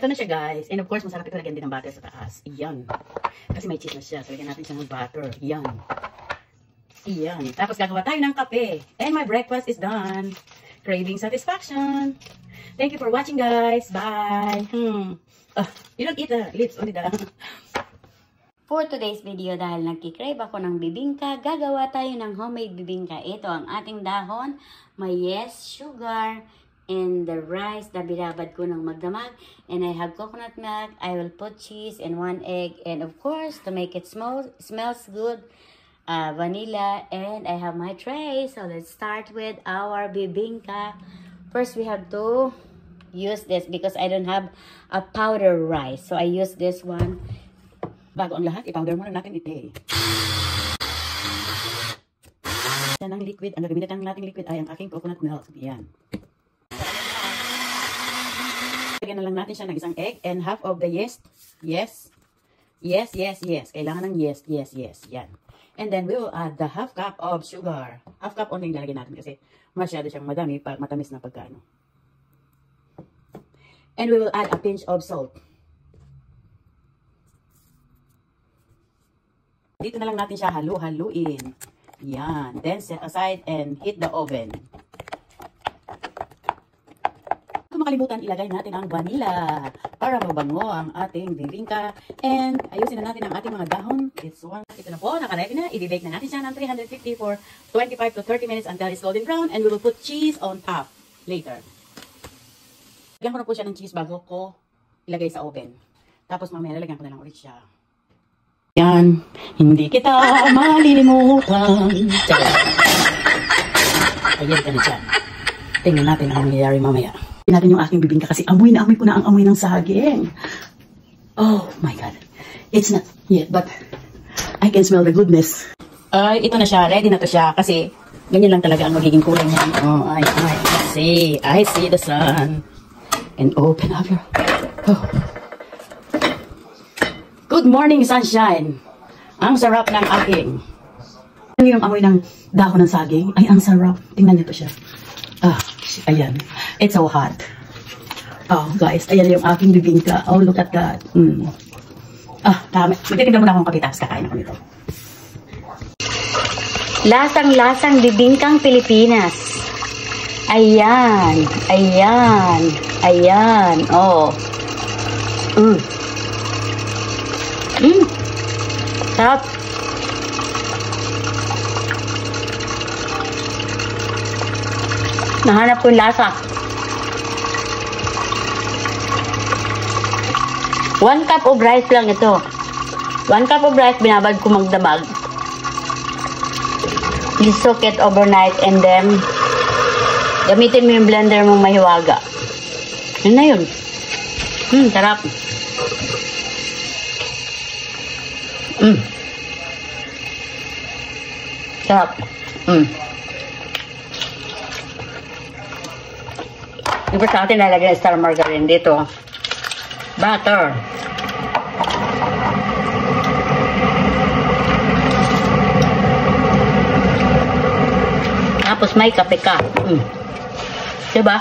Ito na siya, guys. And of course, masarap ito. Lagyan din ng butter sa taas. Iyan. Kasi may cheese na siya. So, lagyan natin siya ng butter. Iyan. Iyan. Tapos, gagawa tayo ng kape. And my breakfast is done. Craving satisfaction. Thank you for watching, guys. Bye. You don't eat the lips, only the... For today's video, dahil nagkikrave ako ng bibingka, gagawa tayo ng homemade bibingka. Ito ang ating dahon, may sugar, and the rice na binabad ko ng magdamag. And I have coconut milk. I will put cheese and 1 egg. And of course, to make it smells good, vanilla. And I have my tray. So let's start with our bibingka. First, we have to use this because I don't have a powder rice. So I use this one. Bago ang lahat, i-powder muna natin ito. Yan ang liquid. Ang gagamitin nating liquid ay ang aking coconut milk. Yan. Lagyan na lang natin siya ng isang egg and half of the yeast. Yes. Yes, yes, yes. Kailangan ng yes, yes, yes. Yan. And then we will add the half cup of sugar. Half cup only lalagyan natin kasi masyado siyang madami pag matamis na pagkaano. And we will add a pinch of salt. Dito na lang natin siya halu-haluin. Yan. Then set aside and heat the oven. Kung makalimutan, ilagay natin ang vanilla para mabango ang ating bibingka. And ayusin na natin ang ating mga dahon. Ito na po, nakaready na. I-bake na natin siya ng 350 for 25 to 30 minutes until it's golden brown. And we will put cheese on top later. Lagyan ko na po siya ng cheese bago ko ilagay sa oven. Tapos mamaya lalagyan ko na lang ulit siya. Yan, hindi kita malilimutan. Ayan ka na dyan. Tingnan natin ang nangyayari mamaya. Tingnan natin yung aking bibingka kasi amoy na amoy ko na ang amoy ng saging. Oh my God. It's not yet, but I can smell the goodness. Ay, ito na siya. Ready na to siya kasi ganyan lang talaga ang magiging kulay niya. Oh, I see the sun. And open up your... Oh. Good morning, sunshine. Ang sarap ng aking. Ano yung amoy ng dahon ng saging? Ay, ang sarap. Tingnan niyo to siya. Ayan. It's so hot. Oh, guys. Ayan yung aking bibingka. Oh, look at that. Tama. Magtitignan muna akong kape tapos kakain ako nito. Lasang-lasang bibingkang Pilipinas. Ayan. Ayan. Ayan. Oh. Sarap. Nahanap ko yung lasa. 1 cup of rice lang ito. 1 cup of rice, binabad ko magdamag. You soak it overnight and then gamitin mo yung blender mong mahiwaga. Yun na yun. Sarap. Sarap. Iba sa atin lalagyan ng star margarine dito. Butter. Tapos may kape ka. Diba?